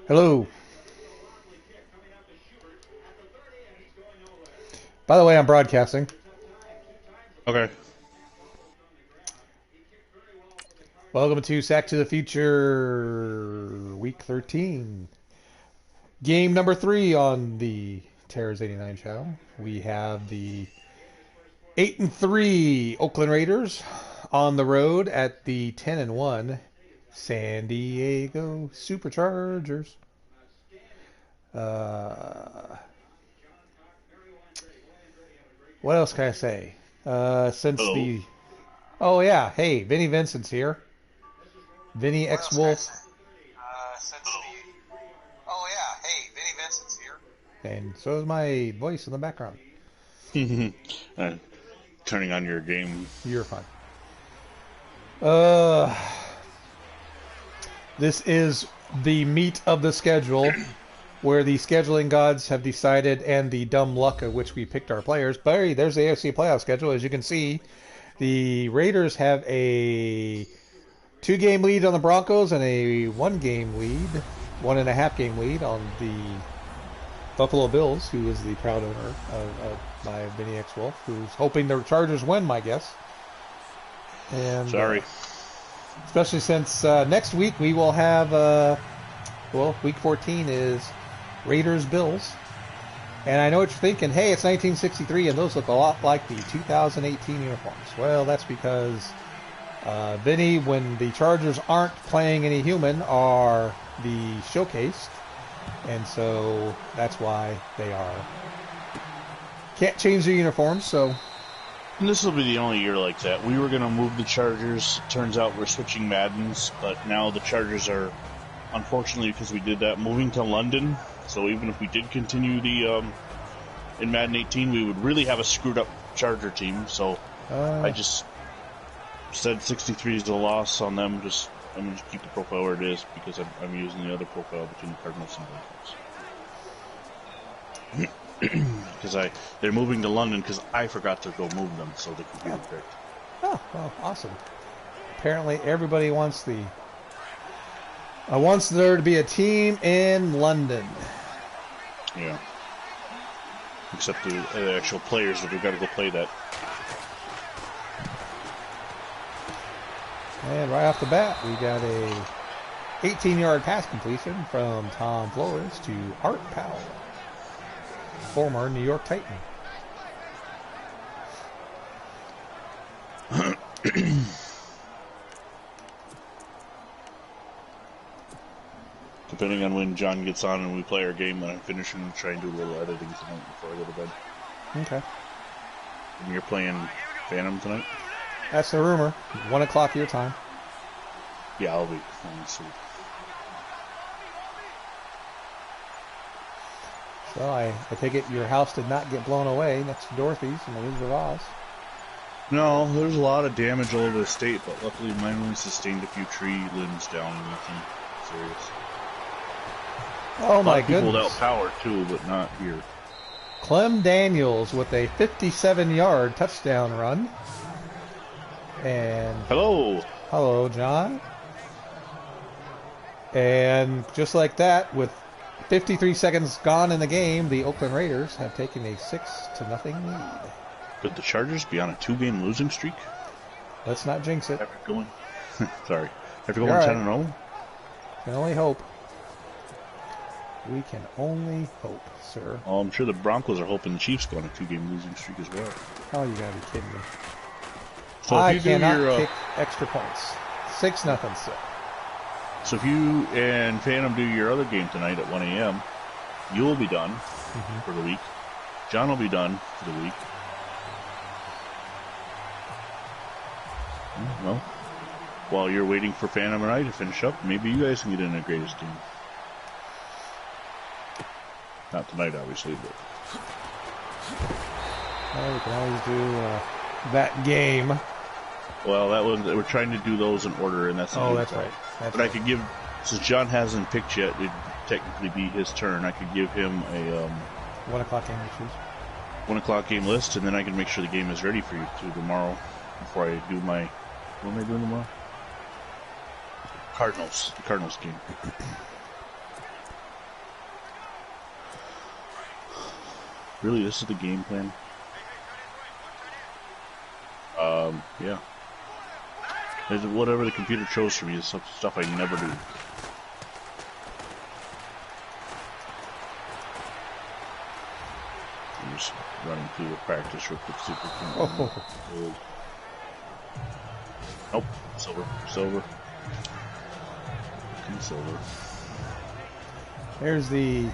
Hello. By the way, I'm broadcasting. Okay. Welcome to Sack to the Future, Week 13. Game number 3 on the Terrors 89 channel. We have the 8-3 Oakland Raiders on the road at the 10-1 San Diego Superchargers. What else can I say? Since Hello. the... Oh, yeah. Hey, Vinny Vincent's here. Vinny X Wolf. Oh yeah, hey, Vinny Vincent's here. And so is my voice in the background. uh, Turning on your game. You're fine. Uh, this is the meat of the schedule, where the scheduling gods have decided, and the dumb luck of which we picked our players. But hey, there's the AFC playoff schedule. As you can see, the Raiders have a 2-game lead on the Broncos and a 1-game lead, 1.5-game lead on the Buffalo Bills, who is the proud owner of my Vinny X Wolf, who's hoping the Chargers win, my guess. And Sorry. especially since next week we will have, week 14 is Raiders Bills. And I know what you're thinking, hey, it's 1963 and those look a lot like the 2018 uniforms. Well, that's because Vinny, when the Chargers aren't playing any human, are the showcased. And so that's why they are. Can't change their uniforms, so. And this will be the only year like that. We were going to move the Chargers. Turns out we're switching Maddens, but now the Chargers are, unfortunately, because we did that, moving to London. So even if we did continue the in Madden 18, we would really have a screwed up Charger team. So I just said 63 is a loss on them. I'm going to keep the profile where it is because I'm using the other profile between the Cardinals and Broncos. Because they're moving to London because I forgot to go move them so they could be repaired. Oh, well, awesome. Apparently everybody wants there to be a team in London. Yeah. Except the actual players that have got to go play that. And right off the bat, we got a 18-yard pass completion from Tom Flores to Art Powell, former New York Titan. Depending on when John gets on and we play our game, then I'm finishing and try and do a little editing tonight before I go to bed. Okay. And you're playing Phantom tonight? That's the rumor. 1 o'clock your time. Yeah, I'll be. Let see. So I take it your house did not get blown away next to Dorothy's in the Wizard of Oz. No, there's a lot of damage all over the state, but luckily mine only sustained a few tree limbs down, nothing serious. Oh my people goodness. without power too, but not here. Clem Daniels with a 57-yard touchdown run. And Hello, John. And just like that, with 53 seconds gone in the game, the Oakland Raiders have taken a 6-0 lead. Could the Chargers be on a 2-game losing streak? Let's not jinx it. After going, sorry, after You're going right. 10-0. Can only hope. We can only hope, sir. Oh, I'm sure the Broncos are hoping the Chiefs go on a 2-game losing streak as well. Oh, you gotta be kidding me. So I if you cannot kick extra points. 6-0 still. So if you and Phantom do your other game tonight at 1 a.m., you'll be done for the week. John will be done for the week. Well, while you're waiting for Phantom and I to finish up, maybe you guys can get in the greatest team. Not tonight, obviously, but... Well, we can always do that game. Well, we're trying to do those in order, and that's that's right. But I could give, since John hasn't picked yet, it'd technically be his turn. I could give him a 1 o'clock game to choose. 1 o'clock game list, and then I can make sure the game is ready for you too tomorrow. Before I do my, what am I doing tomorrow? The Cardinals game. Really, this is the game plan? Yeah. Whatever the computer chose for me is stuff I never do. I'm just running through the practice real quick, see if we can. Oh. Nope. Silver. Silver. Silver. There's the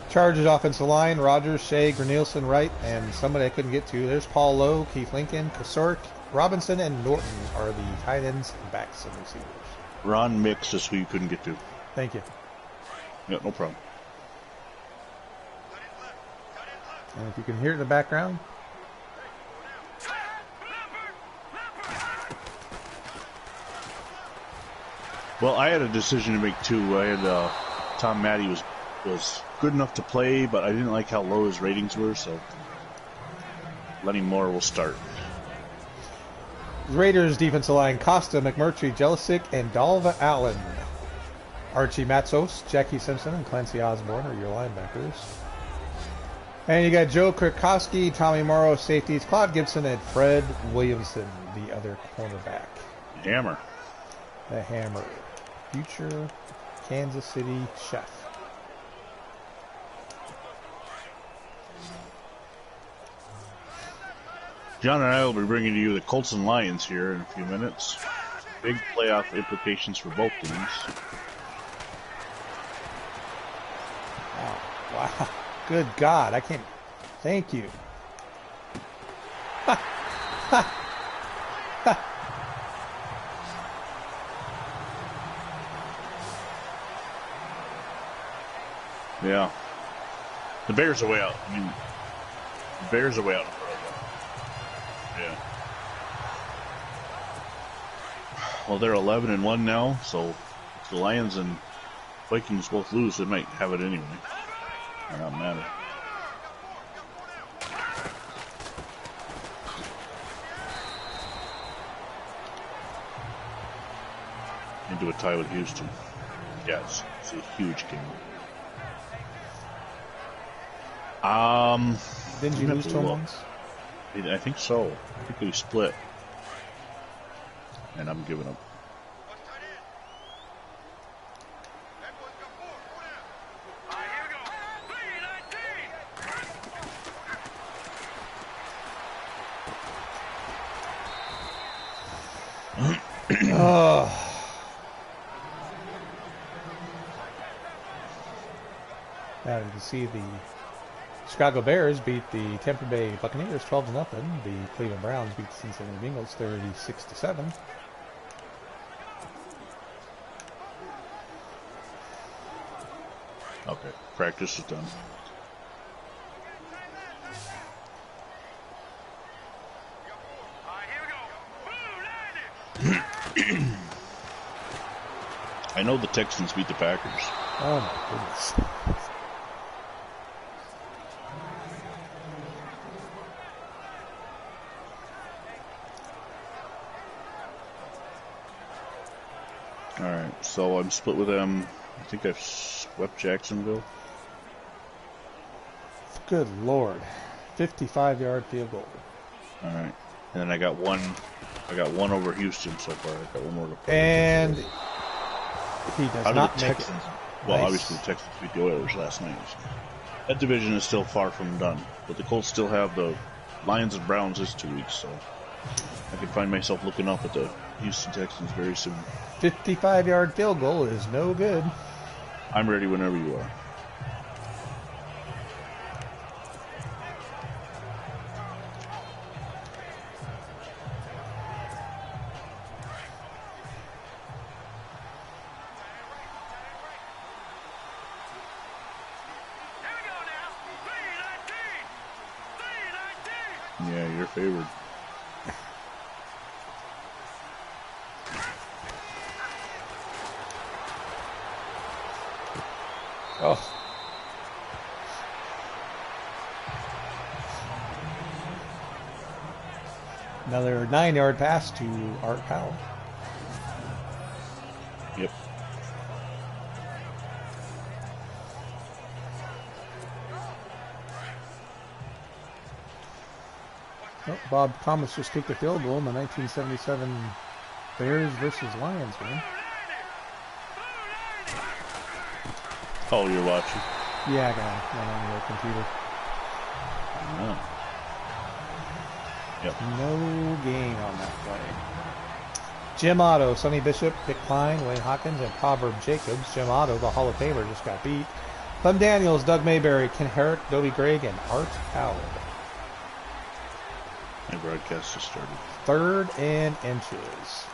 Chargers offensive line. Rogers, Shea, Granilson, Wright, and somebody I couldn't get to. There's Paul Lowe, Keith Lincoln, Kasork, Robinson, and Norton are the tight ends, backs, and receivers. Ron Mix is who you couldn't get to. Thank you. Yeah, no problem. And if you can hear it in the background. Well, I had a decision to make too. I had Tom Matty was good enough to play, but I didn't like how low his ratings were, so Lenny Moore will start. Raiders defensive line: Costa, McMurtry, Jelicic, and Dalva Allen. Archie Matsos, Jackie Simpson, and Clancy Osborne are your linebackers. And you got Joe Kirkowski, Tommy Morrow, safeties, Claude Gibson, and Fred Williamson, the other cornerback. Hammer. The Hammer. Future Kansas City chef. John and I will be bringing to you the Colts and Lions here in a few minutes. Big playoff implications for both teams. Wow. Good God. I can't. Thank you. Yeah. The Bears are way out. I mean, the Bears are way out in front of them. Yeah. Well, they're 11-1 now, so if the Lions and Vikings both lose, they might have it anyway. It doesn't matter. Into a tie with Houston. Yeah, it's a huge game. Didn't you lose to him once? I think so. I think we split. And I'm giving up. Now you can see the Chicago Bears beat the Tampa Bay Buccaneers 12-0. The Cleveland Browns beat the Cincinnati Bengals 36-7. Okay, practice is done. I know the Texans beat the Packers. Oh my goodness. Alright, so I'm split with them. I think I've swept Jacksonville. Good Lord. 55-yard field goal. Alright. And then I got one over Houston so far. I got one more to play. And he does not make it. Well, Nice. obviously the Texans beat the Oilers last night. So that division is still far from done. But the Colts still have the Lions and Browns this 2 weeks, so I could find myself looking up at the Houston Texans very soon. 55-yard field goal is no good. I'm ready whenever you are. Yeah, you're favored. Oh. Another 9-yard pass to Art Powell. Yep. Oh, Bob Thomas just kicked a field goal in the 1977 Bears versus Lions game. Oh, you're watching? Yeah, I got it on the computer. Oh. Yep. No gain on that play. Jim Otto, Sonny Bishop, Dick Klein, Wayne Hawkins, and Proverb Jacobs. Jim Otto, the Hall of Famer, just got beat. Clem Daniels, Doug Mayberry, Ken Herrick, Dobie Gregg, and Art Howard. My broadcast just started. 3rd and inches.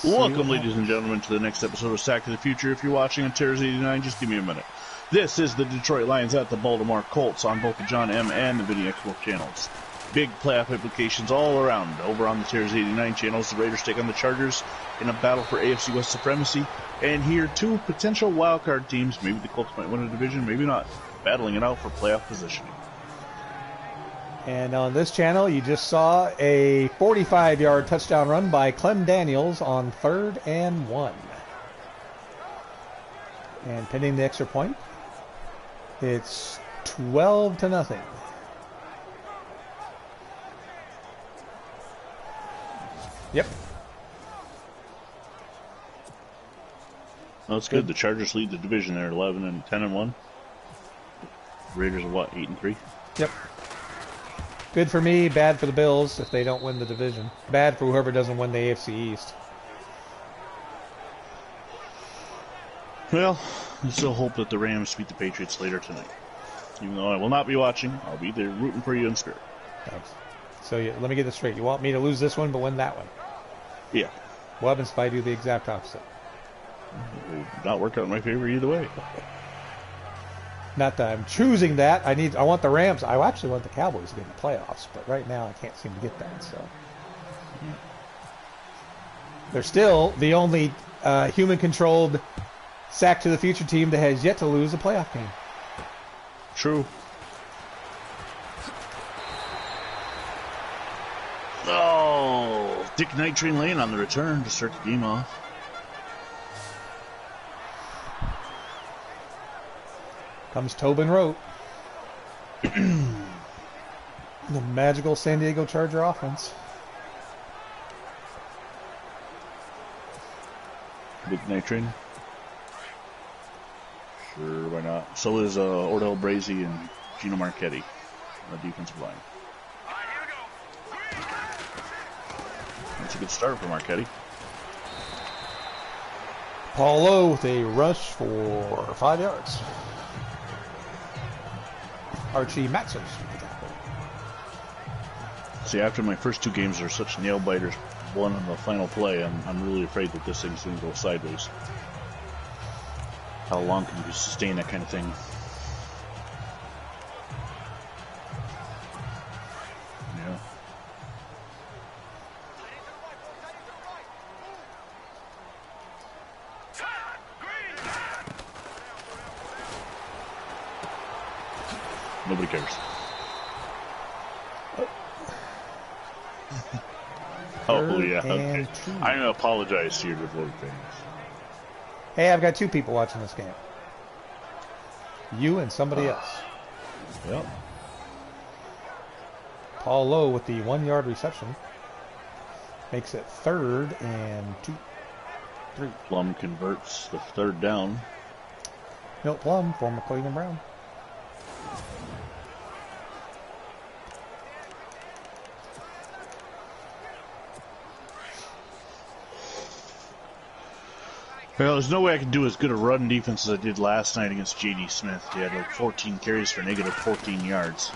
Welcome, ladies and gentlemen, to the next episode of Sack of the Future. If you're watching on Terrors 89, just give me a minute. This is the Detroit Lions at the Baltimore Colts on both the John M. and the Video Expo channels. Big playoff implications all around. Over on the Terrors 89 channels, the Raiders take on the Chargers in a battle for AFC West supremacy. And here, 2 potential wildcard teams, maybe the Colts might win a division, maybe not, battling it out for playoff positioning. And on this channel, you just saw a 45-yard touchdown run by Clem Daniels on 3rd and 1. And pending the extra point, it's 12-0. Yep. Well, that's good. The Chargers lead the division there, 11 and 10 and 1. Raiders are what, 8 and 3? Yep. Good for me, bad for the Bills if they don't win the division. Bad for whoever doesn't win the AFC East. Well, I still hope that the Rams beat the Patriots later tonight. Even though I will not be watching, I'll be there rooting for you in spirit. Thanks. So let me get this straight. You want me to lose this one but win that one? Yeah. What happens if I do the exact opposite? It would not work out in my favor either way. Not that I'm choosing that. I want the Rams. I actually want the Cowboys to get in the playoffs, but right now I can't seem to get that. So they're still the only human-controlled Sack to the Future team that has yet to lose a playoff game. True. Oh, Dick Night Train Lane on the return to start the game off. Comes Tobin Rote. The magical San Diego Charger offense. Dick Night Train. Sure, why not? So is Ordell Brazy and Gino Marchetti on the defensive line. That's a good start for Marchetti. Paul Lowe with a rush for 5 yards. Archie Matson. See, after my first 2 games are such nail biters, one on the final play, I'm really afraid that this thing's going to go sideways. How long can you sustain that kind of thing? Yeah. Nobody cares. Oh, yeah. Okay. I'm going to apologize to your devoted fans. Hey, I've got 2 people watching this game. You and somebody else. Yep. Paul Lowe with the 1-yard reception. Makes it 3rd and 3. Plum converts the 3rd down. Milt Plum, former Cleveland Brown. Well, there's no way I can do as good a run defense as I did last night against J.D. Smith. He had like 14 carries for negative 14 yards.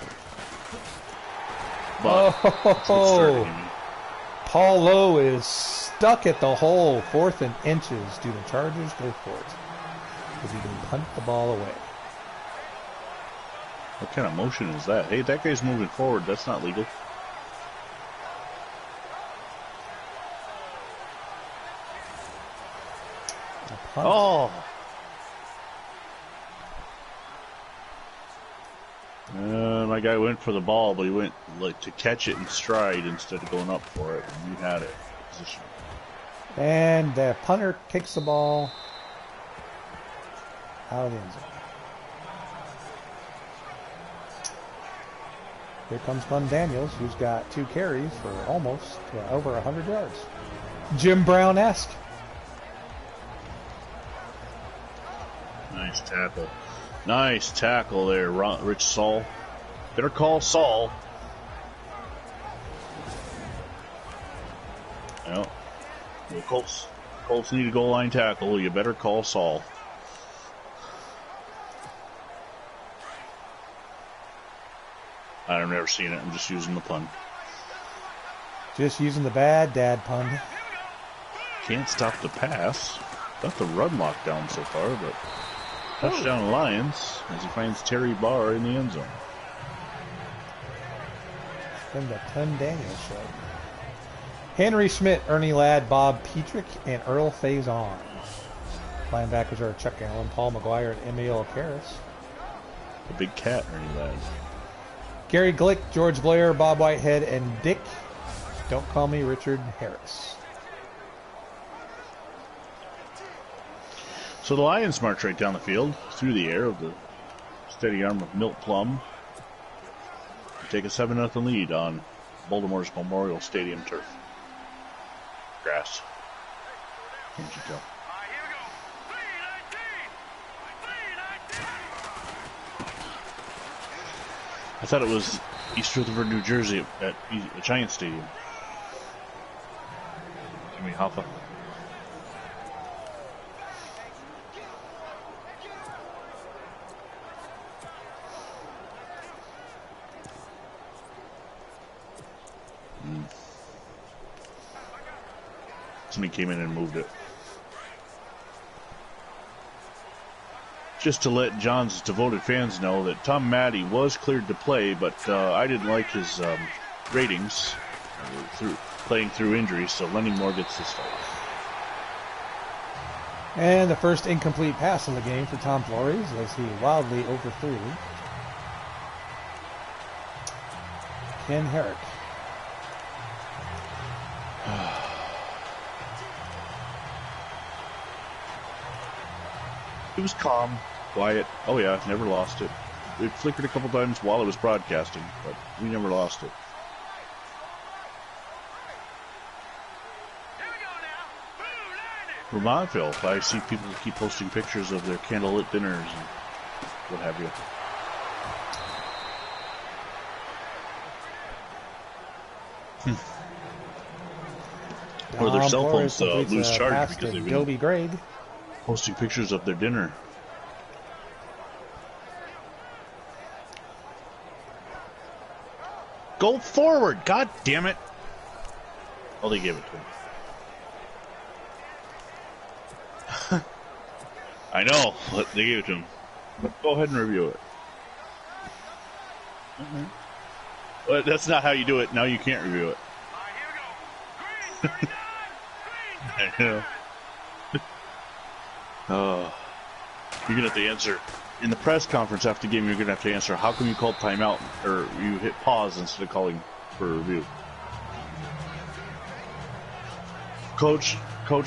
But Paul Lowe is stuck at the hole, 4th and inches. Do the Chargers go for it? Because he can punt the ball away. What kind of motion is that? Hey, that guy's moving forward. That's not legal. Oh! My guy went for the ball, but he went like to catch it in stride instead of going up for it. And you had it. Position. And the punter kicks the ball out of the end zone. Here comes Glenn Daniels, who's got 2 carries for almost over 100 yards. Jim Brown-esque. Nice tackle. Nice tackle there, Rich Saul. Better call Saul. Well, the Colts need a goal line tackle. You better call Saul. I've never seen it. I'm just using the pun. Just using the bad dad pun. Can't stop the pass. Got the run locked down so far, but touchdown Lions as he finds Terry Barr in the end zone. From the Ton Daniels show. Henry Schmidt, Ernie Ladd, Bob Petrick, and Earl Faison. Linebackers are Chuck Allen, Paul McGuire, and Emil Karras. The big cat, Ernie Ladd. Gary Glick, George Blair, Bob Whitehead, and Dick, don't call me Richard Harris. So the Lions march right down the field, through the air of the steady arm of Milt Plum. Take a 7-0 lead on Baltimore's Memorial Stadium turf. Grass. Can't you tell? I thought it was East Rutherford, New Jersey at Giant Stadium. Jimmy Hoffa. Somebody came in and moved it. Just to let John's devoted fans know that Tom Matty was cleared to play, but I didn't like his ratings playing through injuries, so Lenny Moore gets this fight. And the first incomplete pass of the game for Tom Flores as he wildly overthrew Ken Herrick. It was calm, quiet. Oh yeah, never lost it. It flickered a couple times while it was broadcasting, but we never lost it. Vermontville, I see people keep posting pictures of their candlelit dinners and what have you. Or their cell phones lose charge because they've been posting pictures of their dinner. Go forward! God damn it! Oh, they gave it to him. I know, but they gave it to him. Go ahead and review it. But that's not how you do it. Now you can't review it. I know. You're gonna have to answer in the press conference after the game. You're gonna have to answer how come you called timeout or you hit pause instead of calling for a review. Coach,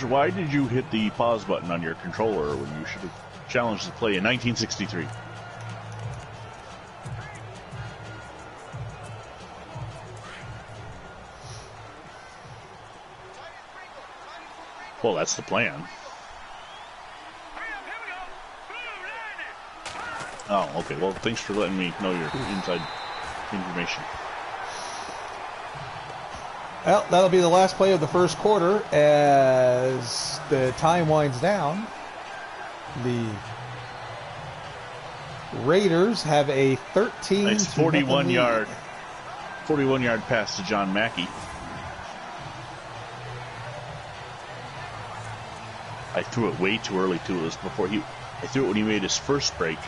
why did you hit the pause button on your controller when you should have challenged the play in 1963? Well, that's the plan. Oh, okay. Well, thanks for letting me know your inside information. Well, that'll be the last play of the first quarter as the time winds down. The Raiders have a 13 nice 41-yard pass to John Mackey. I threw it way too early too. It was before I threw it when he made his first break.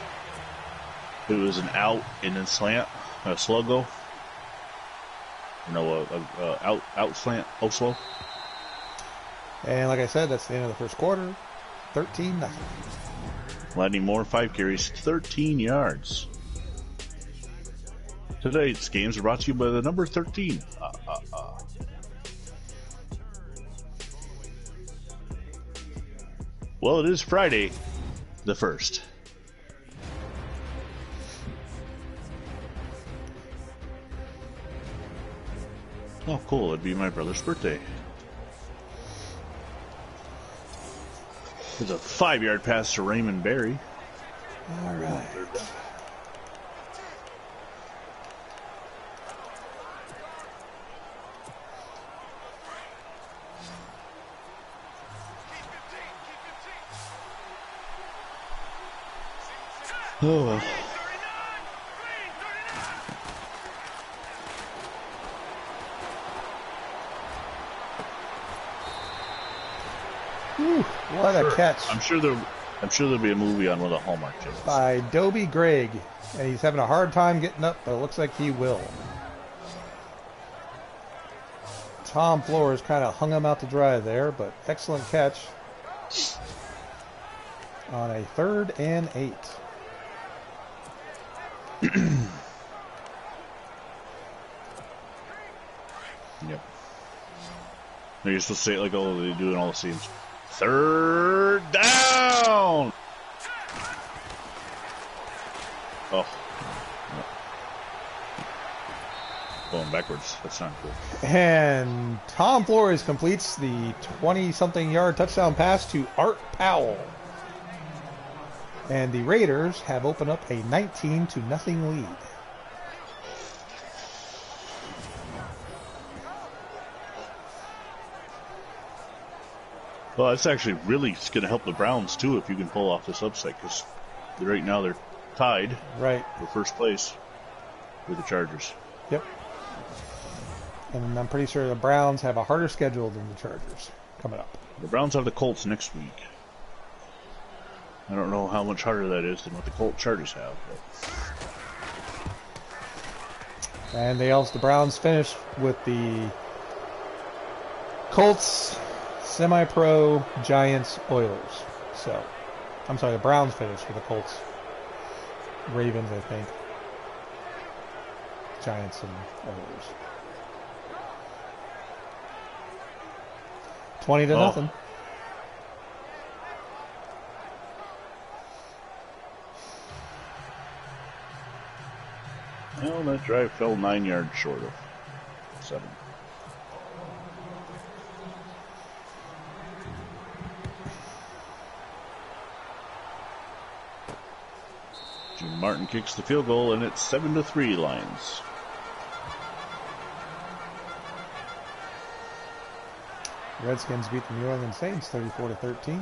It was an out and then slant, a sluggo. No, out slant, slow. And like I said, that's the end of the first quarter. 13-0. Lenny Moore, 5 carries, 13 yards. Today's games are brought to you by the number 13. Well, it is Friday, the 1st. Oh, cool. It'd be my brother's birthday. There's a 5-yard pass to Raymond Berry. All right. Oh, well. Whew, what a catch I'm sure there'll be a movie on one of the Hallmark channels. by Dobie Gregg. And he's having a hard time getting up, but it looks like he will. Tom Flores kind of hung him out to dry there, but excellent catch on a 3rd and 8. Yep. You're supposed to say it like all they do in all the scenes. 3rd down! Oh. No. Going backwards. That's not good. And Tom Flores completes the 20-something yard touchdown pass to Art Powell. And the Raiders have opened up a 19-0 lead. Well, it's actually really going to help the Browns, too, if you can pull off this upset, because right now they're tied Right. for first place with the Chargers. Yep. And I'm pretty sure the Browns have a harder schedule than the Chargers coming up. The Browns have the Colts next week. I don't know how much harder that is than what the Chargers have. But. And the Browns finish with the Colts, Semi-Pro, Giants, Oilers. So, I'm sorry, the Browns finish with the Colts, Ravens, I think, Giants, and Oilers. 20-0. Well, that drive fell 9 yards short of 7. Jim Martin kicks the field goal, and it's 7-3 Lions. Redskins beat the New Orleans Saints 34-13.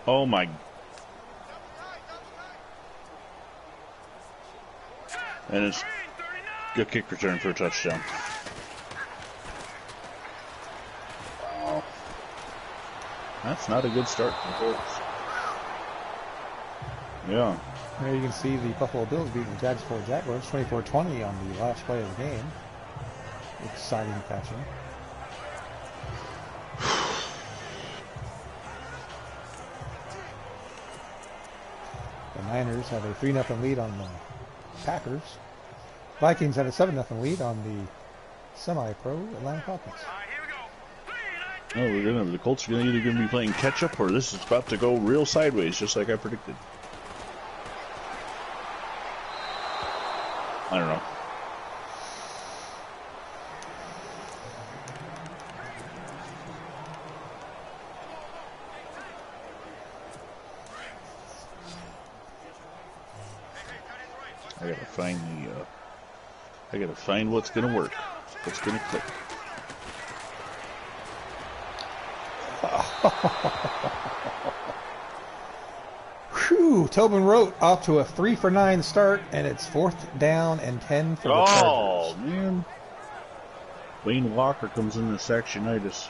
Oh my. And it's a kick return for a touchdown. Wow. That's not a good start for the Colts. Yeah. There you can see the Buffalo Bills beating the Jacksonville Jaguars 24-20 on the last play of the game. Exciting fashion. The Niners have a 3-0 lead on the Packers. Vikings have a 7-0 lead on the semi-pro Atlanta Falcons. Oh, the Colts are either going to be playing catch-up or this is about to go real sideways, just like I predicted. I don't know. I gotta find what's gonna work. What's gonna click. Whew, Tobin Rote off to a 3-for-9 start, and it's 4th down and 10 for the Chargers. Oh, man. Wayne Walker comes in the sectionitis.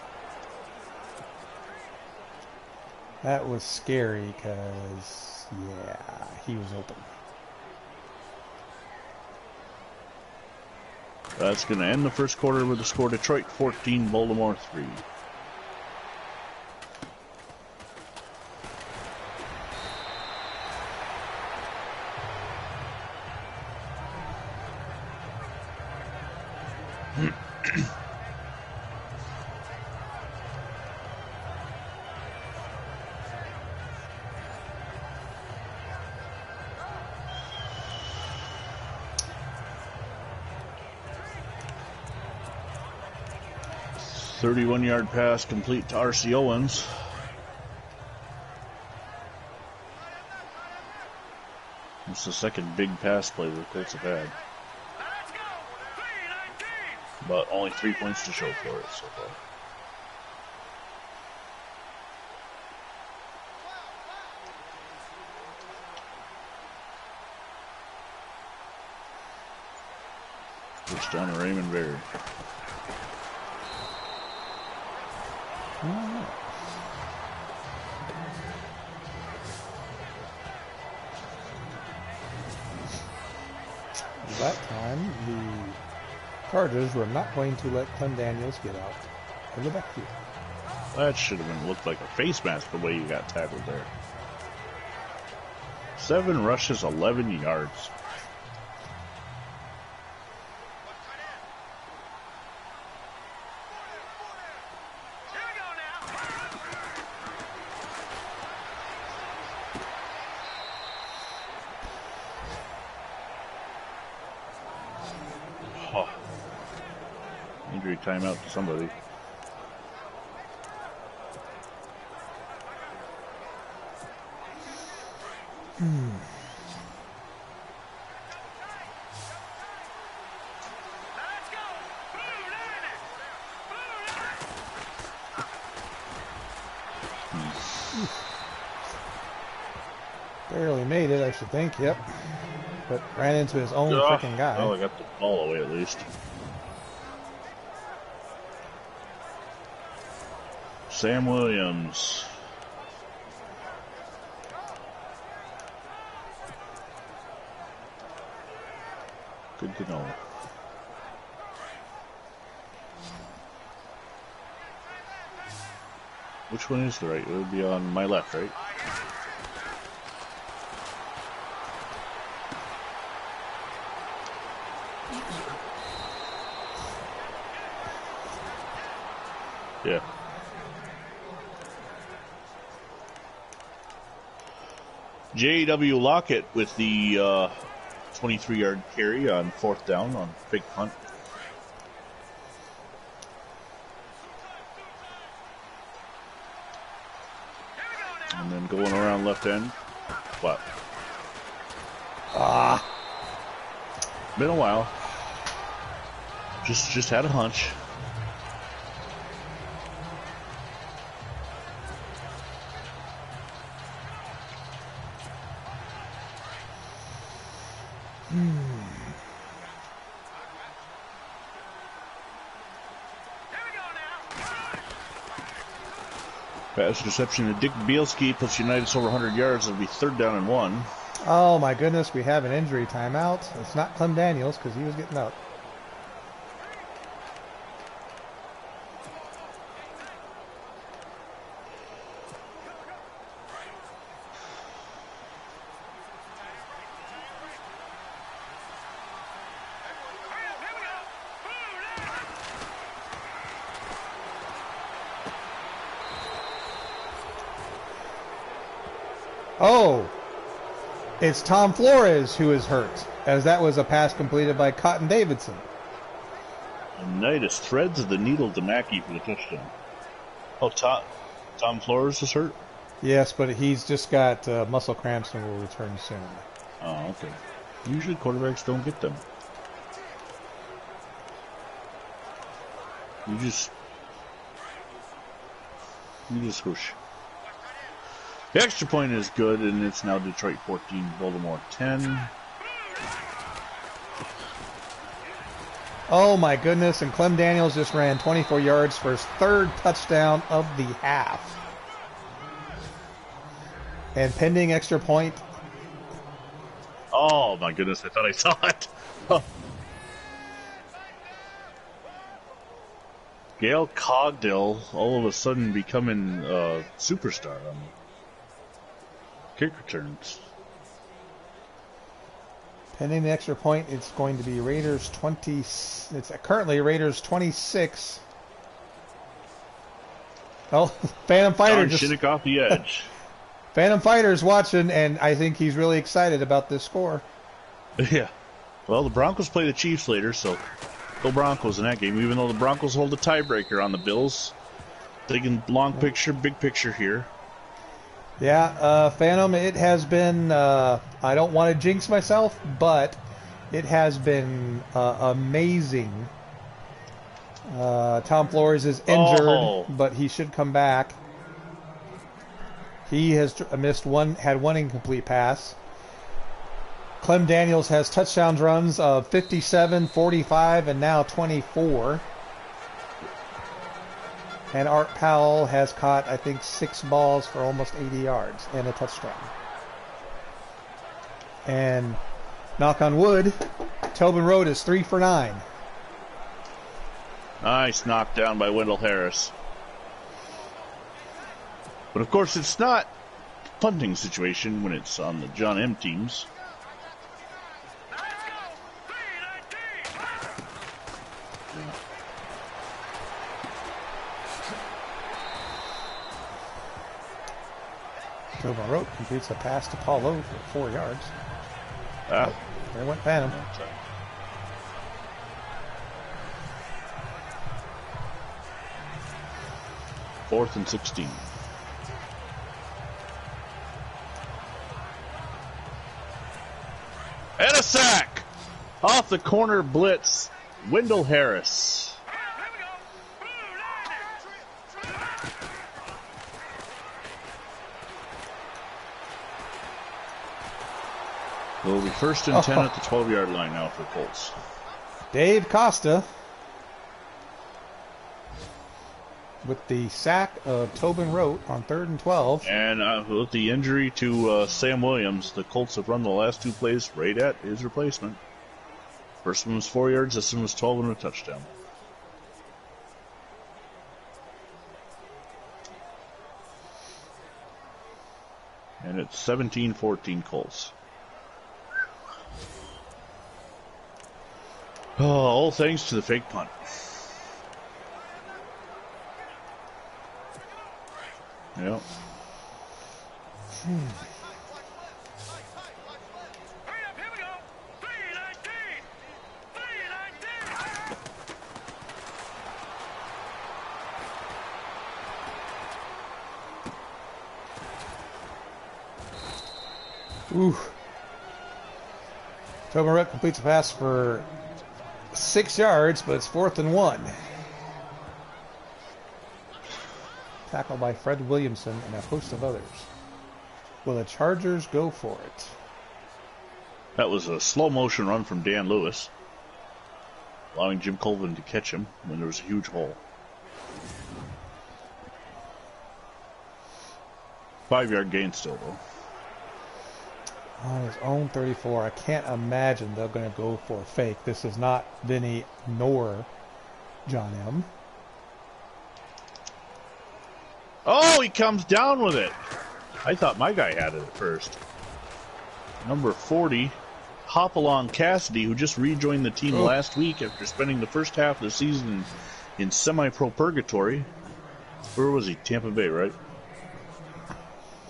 That was scary because, yeah, he was open. That's going to end the first quarter with the score Detroit 14, Baltimore 3. 31-yard pass complete to R.C. Owens. It's the second big pass play the Colts have had. But only 3 points to show for it so far. First down to Raymond Berry. That time, the Chargers were not going to let Clem Daniels get out of the backfield. That should have looked like a face mask the way you got tackled there. 7 rushes, 11 yards. Injury timeout to somebody. Barely made it, I should think, yep. But ran into his own freaking guy. Oh, I got the ball away at least. Sam Williams. Good to know. Which one is the right? It would be on my left, right? Yeah. J.W. Lockett with the 23-yard carry on 4th down on big punt. And then going around left end. What? Been a while. Just had a hunch. Pass reception to Dick Bielski puts Unitas over 100 yards. It'll be 3rd down and 1. Oh my goodness, we have an injury timeout. It's not Clem Daniels because he was getting up. Oh, it's Tom Flores who is hurt, as that was a pass completed by Cotton Davidson. Unitas threads the needle to Mackey for the touchdown. Oh, Tom Flores is hurt? Yes, but he's just got muscle cramps and will return soon. Oh, okay. Usually quarterbacks don't get them. You just whoosh. The extra point is good, and it's now Detroit 14, Baltimore 10. Oh my goodness, and Clem Daniels just ran 24 yards for his 3rd touchdown of the half. And pending extra point. Oh my goodness, I thought I saw it. Gail Cogdill all of a sudden becoming a superstar on kick returns. Pending the extra point, it's going to be Raiders 20. It's currently Raiders 26. Oh, Phantom Fighter just Shinnick off the edge. Phantom Fighter's watching, and I think he's really excited about this score. Yeah. Well, the Broncos play the Chiefs later, so Go Broncos in that game, even though the Broncos hold a tiebreaker on the Bills. Taking long picture, big picture here. Yeah, Phantom, it has been, I don't want to jinx myself, but it has been amazing. Tom Flores is injured, but he should come back. He has had one incomplete pass. Clem Daniels has touchdowns runs of 57, 45, and now 24. And Art Powell has caught, I think, 6 balls for almost 80 yards and a touchdown. And knock on wood, Tobin Road is 3 for 9. Nice knockdown by Wendell Harris. But of course, it's not a punting situation when it's on the John M teams. Tobin Road completes a pass to Paulo for 4 yards. Ah. There went Phantom. Fourth and 16. And a sack! Off the corner blitz, Wendell Harris. It will be first and 10 at the 12-yard line now for Colts. Dave Costa with the sack of Tobin Rote on 3rd and 12. And with the injury to Sam Williams, the Colts have run the last 2 plays right at his replacement. First one was 4 yards, this one was 12 and a touchdown. And it's 17-14 Colts. Oh, all thanks to the fake punt. Yep. Ooh. Tobin Rote completes a pass for 6 yards, but it's 4th and 1. Tackled by Fred Williamson and a host of others. Will the Chargers go for it? That was a slow motion run from Dan Lewis, allowing Jim Colvin to catch him when there was a huge hole. 5-yard gain still, though. On his own 34, I can't imagine they're going to go for a fake. This is not Vinny nor John M. Oh, he comes down with it. I thought my guy had it at first. Number 40, Hopalong Cassidy, who just rejoined the team last week after spending the first half of the season in semi-pro purgatory. Where was he? Tampa Bay, right?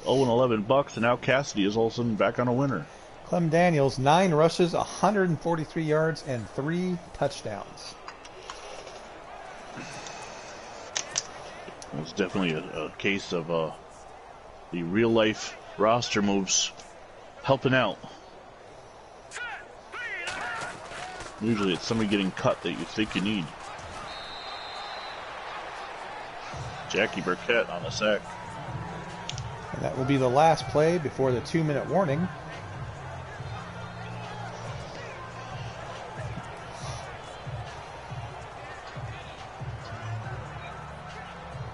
0-11 Bucks, and now Cassidy is all of a sudden back on a winner. Clem Daniels, 9 rushes, 143 yards, and 3 touchdowns. It's definitely a case of the real-life roster moves helping out. Usually it's somebody getting cut that you think you need. Jackie Burkett on a sack. And that will be the last play before the 2-minute warning.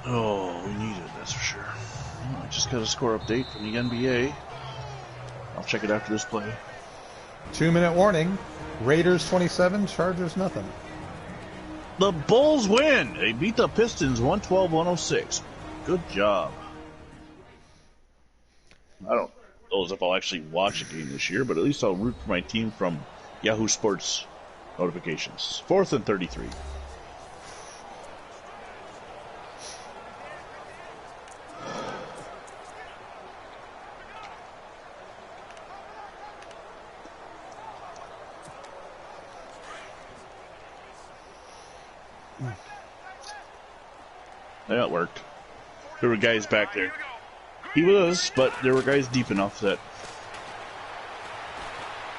Oh, we need it, that's for sure. I just got a score update from the NBA. I'll check it after this play. 2-minute warning. Raiders 27, Chargers nothing. The Bulls win. They beat the Pistons 112-106. Good job. I don't know if I'll actually watch a game this year, but at least I'll root for my team from Yahoo Sports notifications. 4th and 33. Yeah, it worked. There were guys back there. He was, but there were guys deep enough that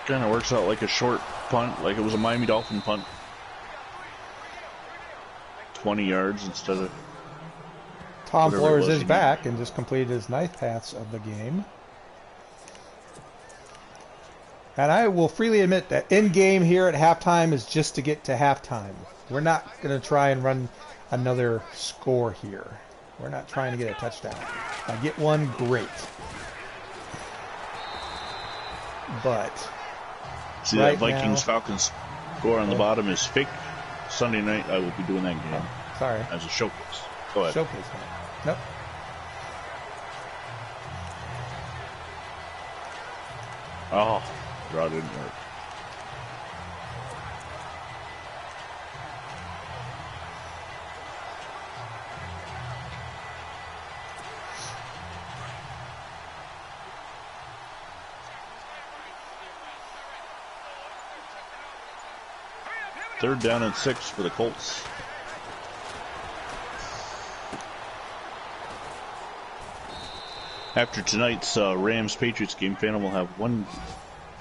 kind of works out like a short punt, like it was a Miami Dolphin punt. 20 yards instead of... Tom Flores is back and just completed his ninth pass of the game. And I will freely admit that in-game here at halftime is just to get to halftime. We're not going to try and run another score here. We're not trying to get a touchdown. If I get one, great. But see right that Vikings-Falcons score on the bottom is fake. Sunday night I will be doing that game. Oh, sorry. As a showcase. Go ahead. Showcase game. Nope. Oh, draw didn't work. Third down and 6 for the Colts. After tonight's Rams-Patriots game, Phantom will have one...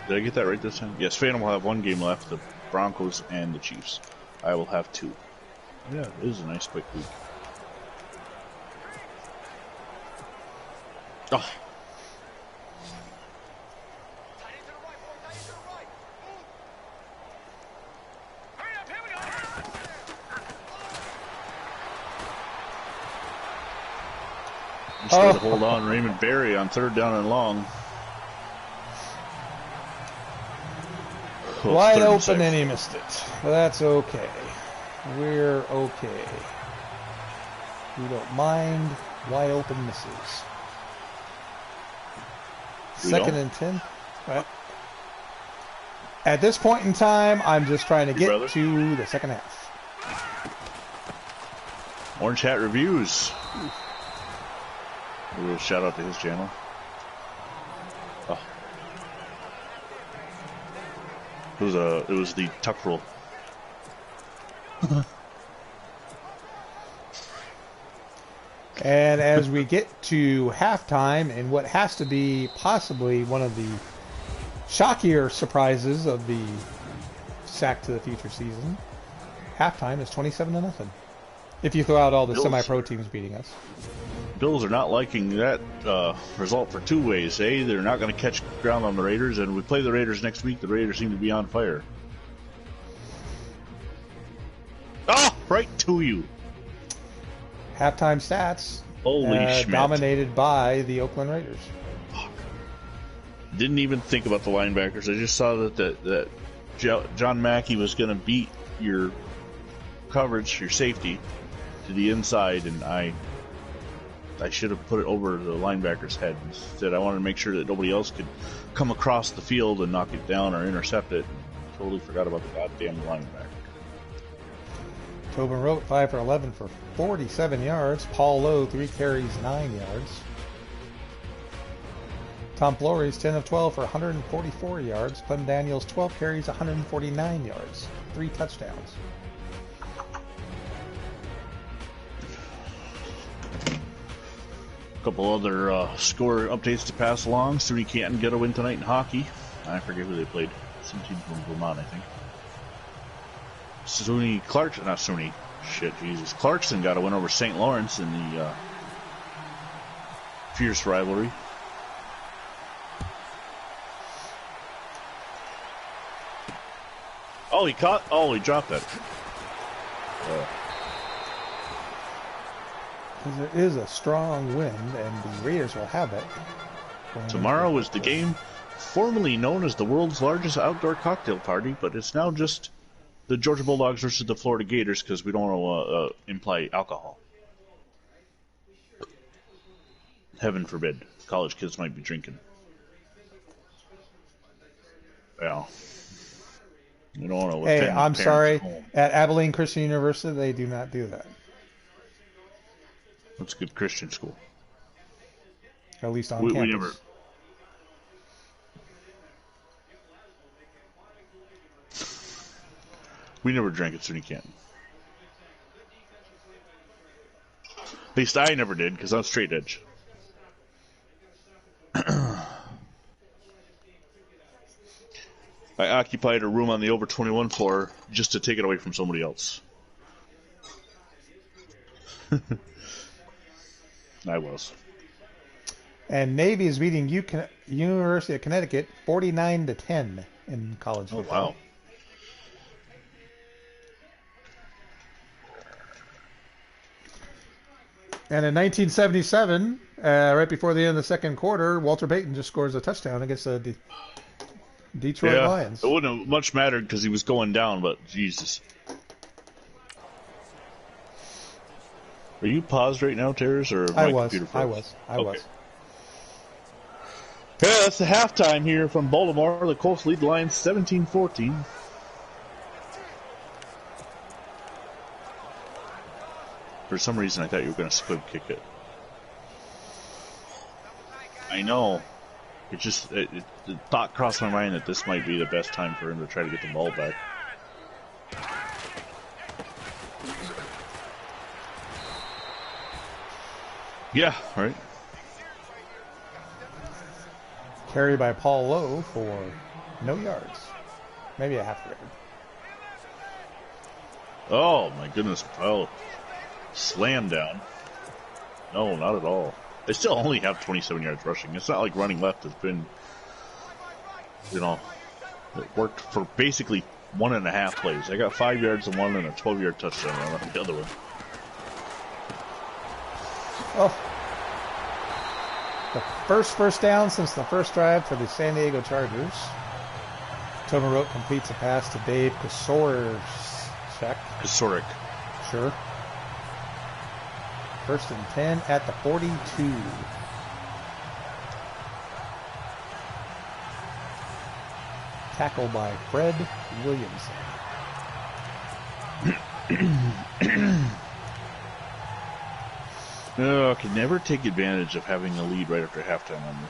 Did I get that right this time? Yes, Phantom will have one game left, the Broncos and the Chiefs. I will have 2. Yeah, it is a nice quick week. Oh. To hold on, Raymond Berry on third down and long. Well, wide open and he missed it. But that's okay. We're okay. We don't mind wide open misses. Second and 10. Right. At this point in time, I'm just trying to get to the second half. Orange Hat Reviews. A little shout out to his channel. Oh. It was the tuck roll. And as we get to halftime, and what has to be possibly one of the shockier surprises of the Sack to the Future season, halftime is 27-0. If you throw out all the semi-pro teams beating us. Bills are not liking that result for 2 ways. A, they're not going to catch ground on the Raiders, and we play the Raiders next week. The Raiders seem to be on fire. Oh, right to you. Halftime stats. Holy Schmidt. Dominated by the Oakland Raiders. Fuck. Didn't even think about the linebackers. I just saw that John Mackey was going to beat your coverage, your safety, to the inside, and I should have put it over the linebacker's head. Instead, I wanted to make sure that nobody else could come across the field and knock it down or intercept it. Totally forgot about the goddamn linebacker. Tobin Rote 5 for 11 for 47 yards. Paul Lowe 3 carries 9 yards. Tom Flores 10 of 12 for 144 yards. Clem Daniels 12 carries 149 yards. 3 touchdowns. A couple other score updates to pass along. SUNY Canton get a win tonight in hockey. I forget who they played. Some team from Vermont, I think. Clarkson got a win over St. Lawrence in the fierce rivalry. Oh, he dropped it. There is a strong wind, and the Raiders will have it. Tomorrow is the game formerly known as the world's largest outdoor cocktail party, but it's now just the Georgia Bulldogs versus the Florida Gators because we don't want to imply alcohol. Heaven forbid. College kids might be drinking. Well, you don't want to offend Hey, I'm parents sorry. at home. At Abilene Christian University, they do not do that. That's a good Christian school. At least on campus. We never drank at SUNY Canton. At least I never did, because I'm straight edge. I occupied a room on the over 21 floor just to take it away from somebody else. I was. And Navy is beating University of Connecticut 49-10 in college football. Oh, wow. And in 1977, right before the end of the second quarter, Walter Payton just scores a touchdown against the Detroit Lions. It wouldn't have much mattered because he was going down, but Jesus. Are you paused right now, Terrence, or my computer froze? I was. Yeah, that's the halftime here from Baltimore. The Colts lead the Lions 17-14. For some reason, I thought you were going to squib kick it. I know. It just the thought crossed my mind that this might be the best time for him to try to get the ball back. Yeah, right. Carry by Paul Lowe for no yards. Maybe a half yard. Oh, my goodness. Oh, slam down. No, not at all. They still only have 27 yards rushing. It's not like running left has been, it worked for basically 1.5 plays. I got 5 yards on one and a 12-yard touchdown on the other one. Oh. The first down since the first drive for the San Diego Chargers. Tobin Rote completes a pass to Dave Kosorek. Sure. 1st and 10 at the 42. Tackle by Fred Williamson. No, I can never take advantage of having a lead right after halftime on me.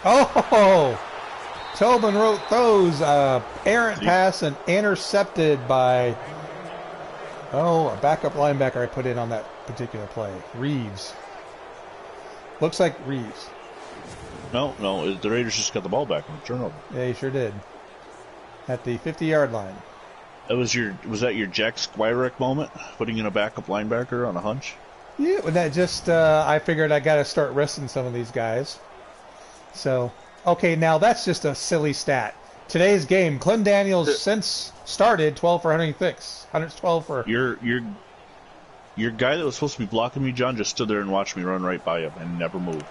Oh! Tobin Rote throws a errant pass and intercepted by a backup linebacker I put in on that particular play. Reeves. Looks like Reeves. No, the Raiders just got the ball back on the turnover. Yeah, he sure did. At the 50-yard line. Was that your Jack Squirek moment? Putting in a backup linebacker on a hunch? Yeah, well, that just I figured I got to start resting some of these guys. So, okay, now that's just a silly stat. Today's game, Clem Daniels since started 12 for 106. 112 for. Your guy that was supposed to be blocking me, John, just stood there and watched me run right by him and never moved.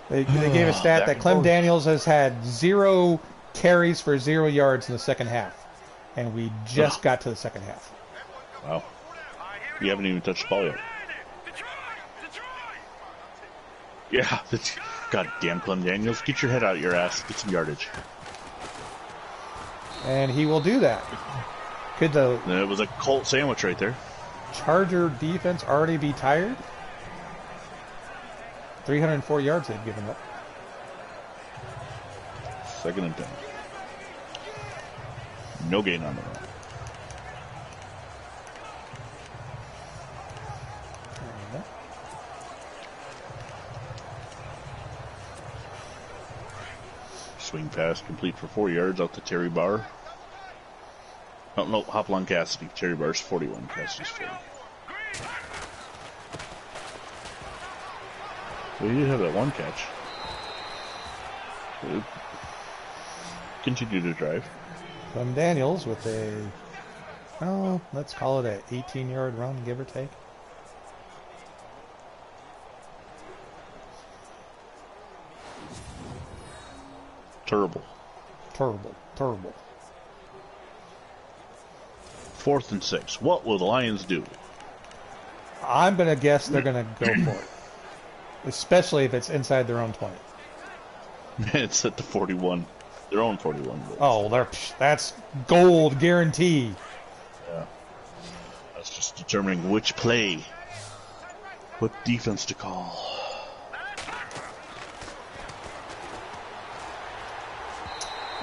They gave a stat that Clem Daniels has had 0 carries for 0 yards in the second half. And we just got to the second half. Wow. You haven't even touched the ball yet. Yeah. God damn, Clem Daniels. Get your head out of your ass. Get some yardage. And he will do that. Could the... It was a Colt sandwich right there. Charger defense already be tired? 304 yards they've given up. 2nd and 10. No gain on the run. Swing pass complete for 4 yards out to Terry Barr. Oh, no, Hopalong Cassidy. Terry Barr's 41. Cassidy's 40. Well, you did have that one catch. Good. Continue to drive. Clem Daniels with let's call it an 18-yard run, give or take. Terrible. 4th and 6. What will the Lions do? I'm going to guess they're going to go for it. Especially if it's inside their own 20. It's at the 41. Their own 41. Oh, that's gold guarantee. Yeah. That's just determining which play, what defense to call.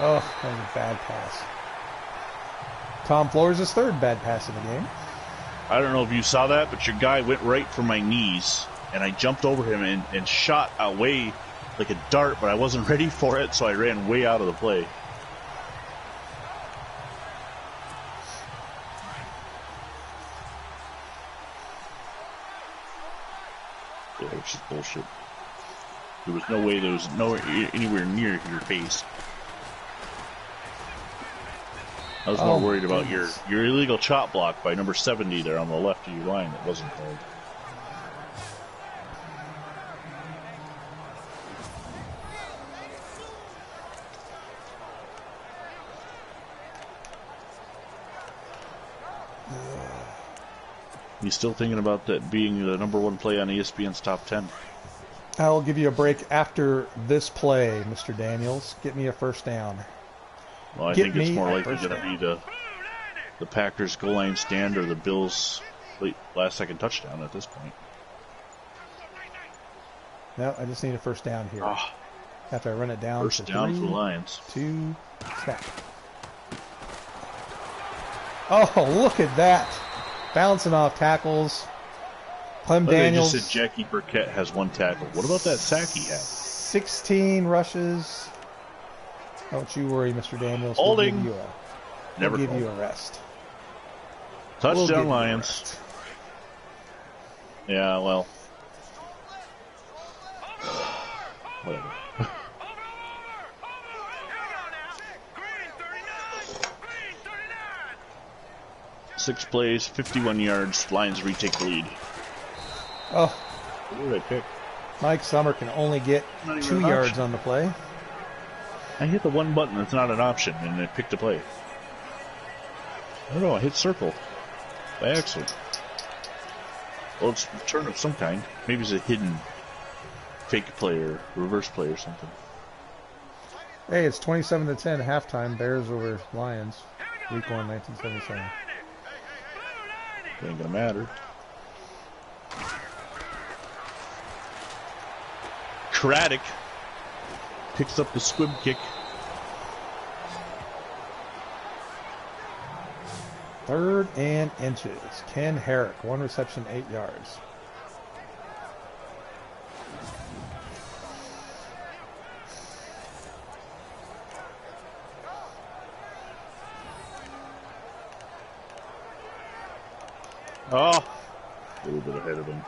Oh, that was a bad pass. Tom Flores' third bad pass in the game. I don't know if you saw that, but your guy went right for my knees, and I jumped over him and shot away like a dart, but I wasn't ready for it, so I ran way out of the play. Yeah, which is bullshit. There was no way there was anywhere near your face. I was more worried about your illegal chop block by number 70 there on the left of your line that wasn't called. You still thinking about that being the number one play on ESPN's top 10? I'll give you a break after this play, Mr. Daniels. Get me a first down. Well, I think it's more likely going to be the Packers goal line stand or the Bills last second touchdown at this point. No, I just need a first down here. After I run it down. First down for the Lions. 2, snap. Oh, look at that. Bouncing off tackles. Clem Daniels. They just said Jackie Burkett has 1 tackle. What about that sack he had? 16 rushes. Don't you worry, Mr. Daniels. Holding. We'll give you a rest. Touchdown, Lions. Yeah, well. Whatever. 6 plays, 51 yards. Lions retake the lead. Oh. Who did I pick? Mike Summer can only get 2 yards on the play. I hit the one button that's not an option, and it picked a play. I don't know, I hit circle by accident. Well, it's a return of some kind. Maybe it's a hidden fake play or reverse play or something. Hey, it's 27-10 halftime. Bears over Lions. Week 1, 1977. It ain't gonna matter. Craddock picks up the squib kick. 3rd and inches. Ken Herrick, 1 reception, 8 yards. Oh, a little bit ahead of him.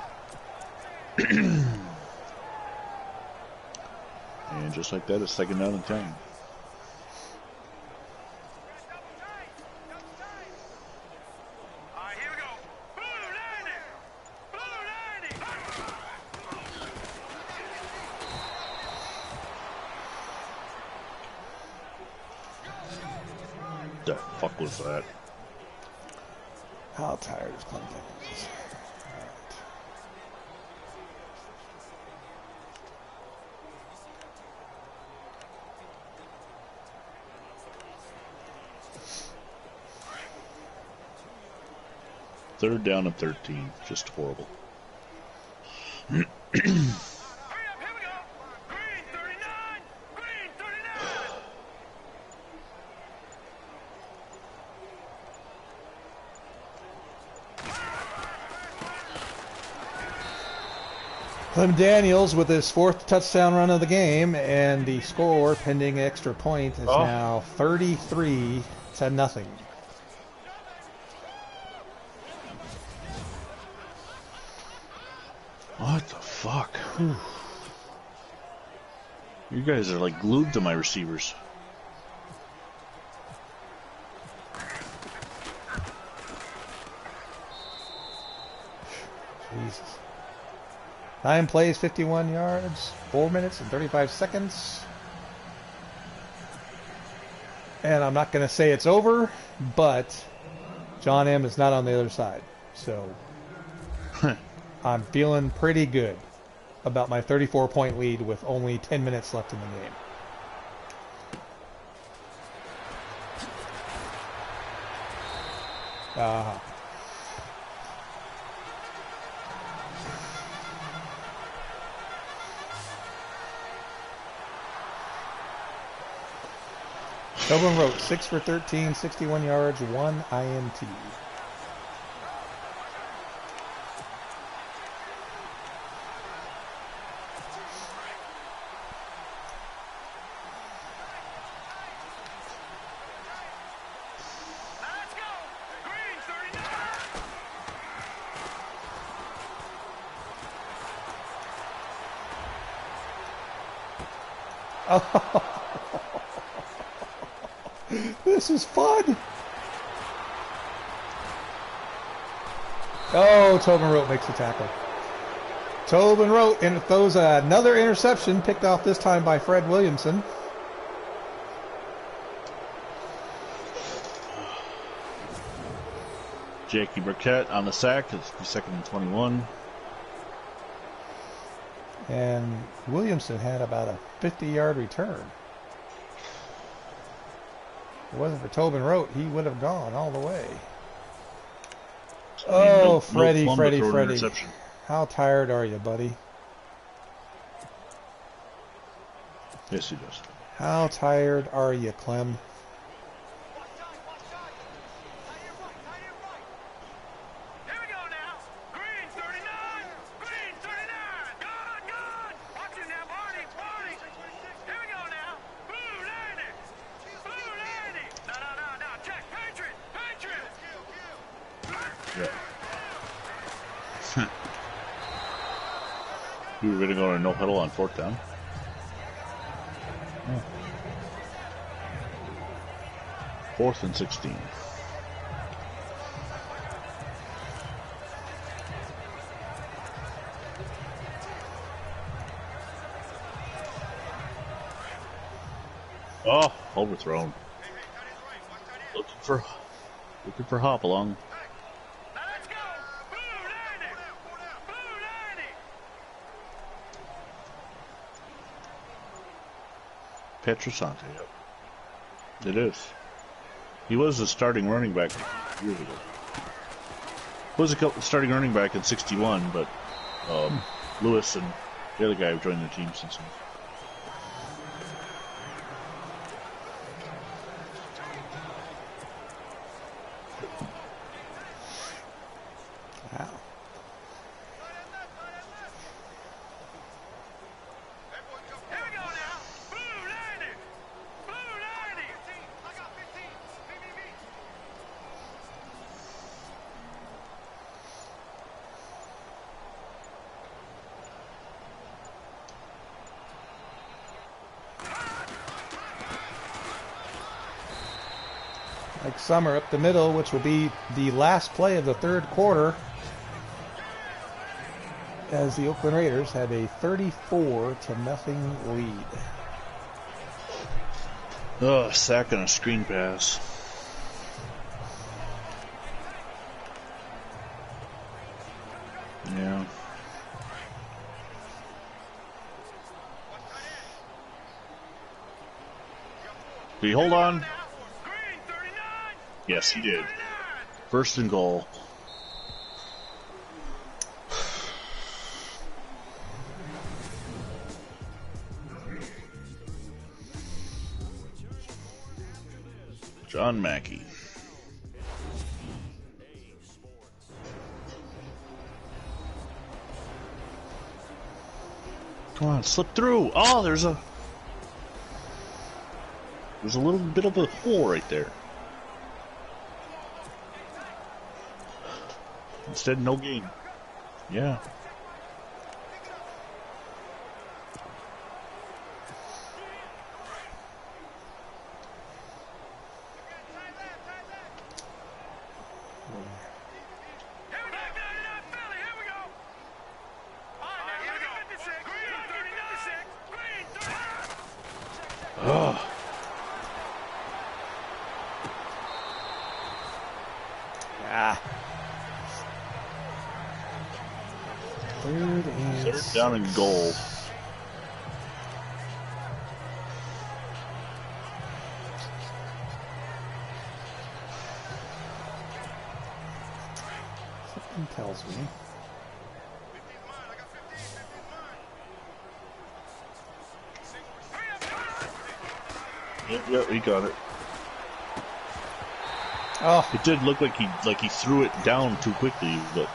And just like that, it's 2nd down and 10. The fuck was that? How tired is Clem Daniels? Third down and 13. Just horrible. Clem Daniels with his 4th touchdown run of the game, and the score pending extra point is now 33-0. What the fuck? Whew. You guys are like glued to my receivers. Jesus. 9 plays, 51 yards, 4 minutes and 35 seconds. And I'm not going to say it's over, but John M. is not on the other side. So I'm feeling pretty good about my 34-point lead with only 10 minutes left in the game. Tobin wrote 6 for 13, 61 yards, 1 INT. This is fun. Oh, Tobin Rote makes the tackle. Tobin Rote, and it throws another interception, picked off this time by Fred Williamson. Jackie Burkett on the sack. It's 2nd and 21. And Williamson had about a 50-yard return. If it wasn't for Tobin Rote, he would have gone all the way. Oh, Freddie. How tired are you, buddy? Yes, he does. How tired are you, Clem? We were going to go on a no huddle on 4th down. Yeah. 4th and 16. Oh, overthrown. Looking for Hopalong. Petrosante, yep. It is. He was a starting running back years ago. Was a starting running back in 61, but Lewis and the other guy have joined the team since then. Wow. Like Summer up the middle, which will be the last play of the 3rd quarter, as the Oakland Raiders have a 34-0 lead. Oh, sack on a screen pass. Yeah. Did he hold on? Yes, he did. 1st and goal. John Mackey. Come on, slip through. Oh, there's a little bit of a hole right there. Instead, no gain. Yeah. Third down and goal. Something tells me. Yep, he got it. Oh. It did look like he threw it down too quickly, but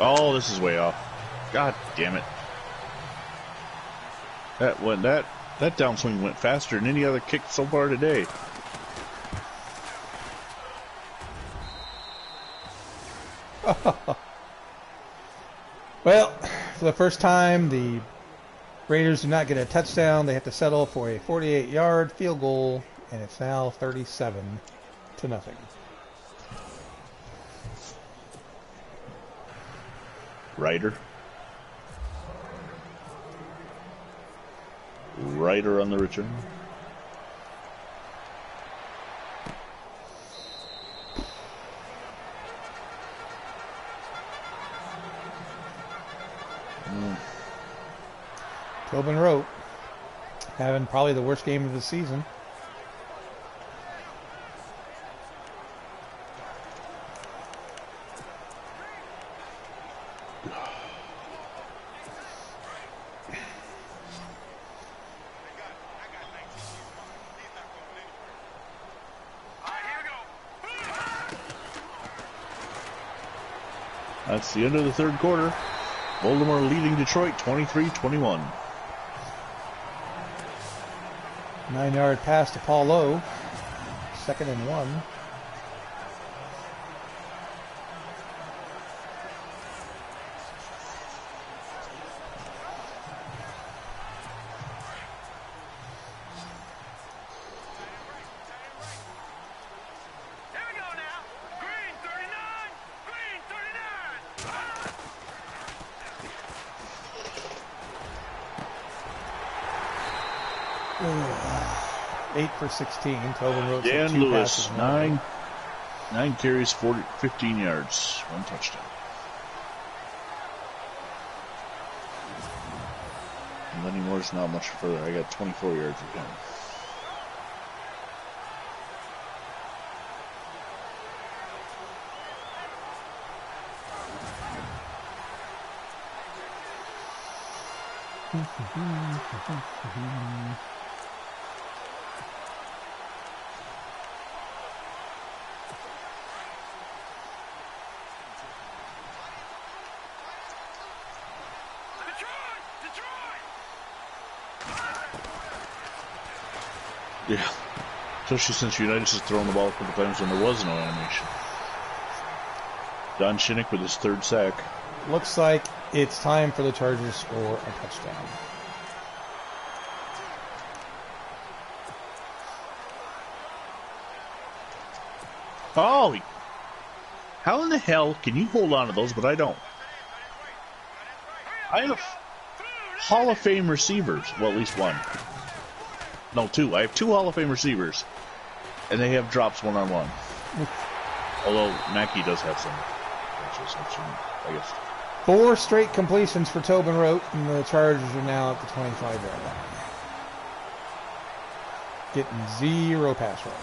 oh, this is way off. God damn it! That downswing went faster than any other kick so far today. Well, for the first time, the Raiders do not get a touchdown. They have to settle for a 48-yard field goal, and it's now 37-0. Ryder on the return. Tobin Rote having probably the worst game of the season. That's the end of the third quarter. Baltimore leading Detroit 23-21. 9-yard pass to Paul Lowe. 2nd and 1. Eight for 16. Tobin Rote. Dan Lewis, 9 carries, 15 yards, 1 touchdown. And Lenny Moore's not much further. I got 24 yards with him. Yeah, especially since Unitas has thrown the ball a couple times when there was no animation. Don Shinnick with his 3rd sack. Looks like it's time for the Chargers to score a touchdown. Oh, how in the hell can you hold on to those, but I don't? I have Hall of Fame receivers. Well, at least one. No, 2. I have 2 Hall of Fame receivers, and they have drops one-on-one. Although Mackey does have some, I guess. 4 straight completions for Tobin Rote, and the Chargers are now at the 25-yard line. Getting 0 pass rush.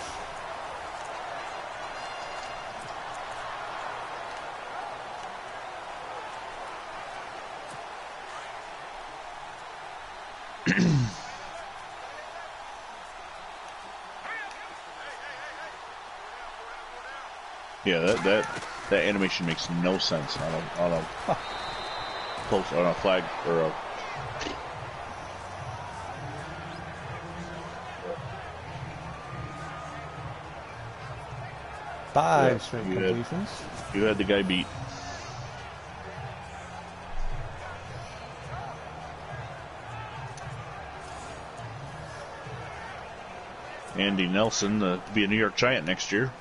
Yeah, that animation makes no sense on a post, on a flag or a. Five straight completions. You had the guy beat. Andy Nelson, to be a New York Giant next year.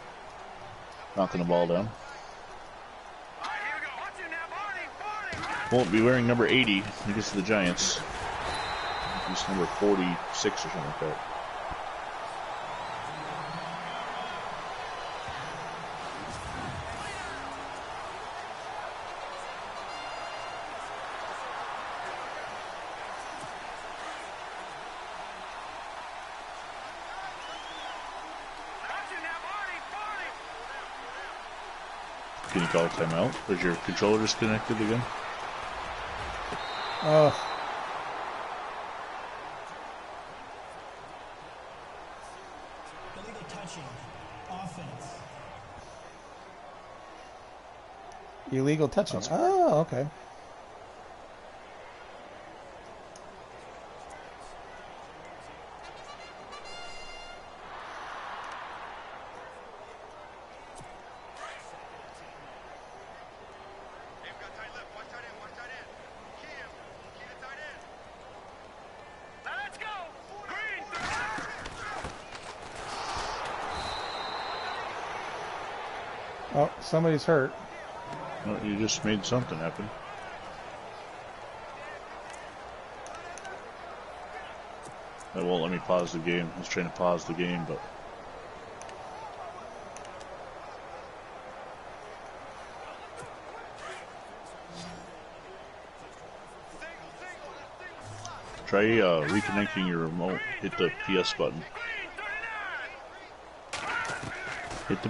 Knocking the ball down. Won't be wearing number 80 against the Giants. He's number 46 or something like that. Can you call a timeout? Was your controller disconnected again? Illegal touching. Oh, okay. Oh, somebody's hurt. Well, you just made something happen. That won't let me pause the game. I was trying to pause the game, but... Try reconnecting your remote. Hit the PS button. Hit the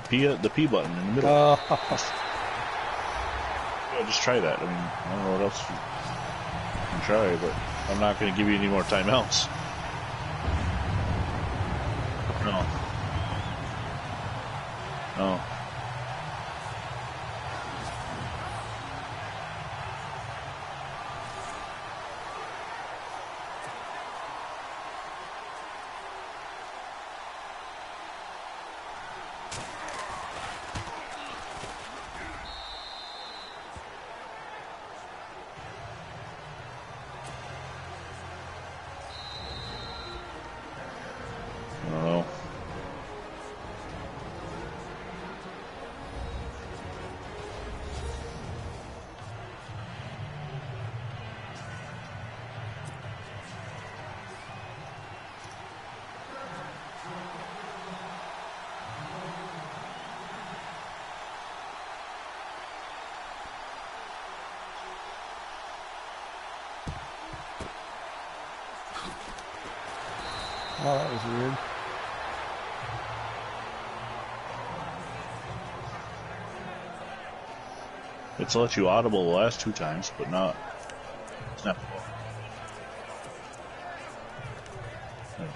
P button in the middle. Yeah, just try that. I mean, I don't know what else you can try, but I'm not going to give you any more timeouts. No. No. Oh, that was weird. It's let you audible the last 2 times, but not. It's not. Right.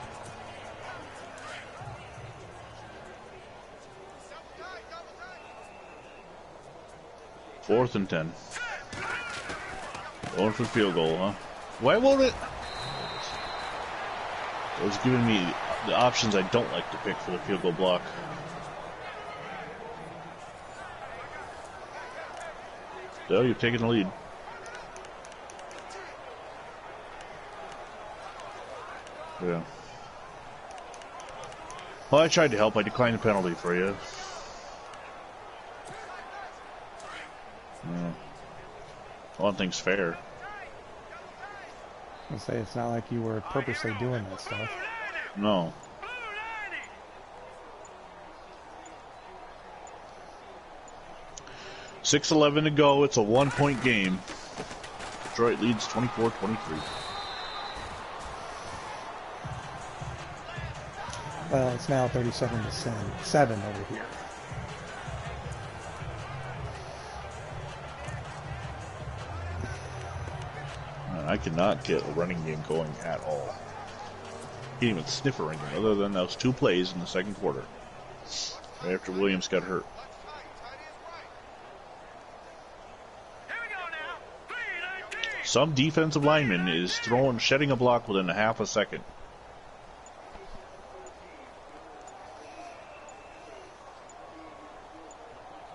Fourth and 10. Going for the field goal, huh? Why won't it? It was giving me the options I don't like to pick for the field goal block. So you've taken the lead. Yeah. Well, I tried to help. I declined the penalty for you. Yeah. I don't think's fair. I say it's not like you were purposely doing that stuff. No. .6:11 to go. It's a 1-point game. Detroit leads 24-23. Well, it's now 37-7 over here. I cannot get a running game going at all. Can't even sniff a running game, other than those 2 plays in the second quarter. Right after Williams got hurt. Some defensive lineman is shedding a block within a half a second.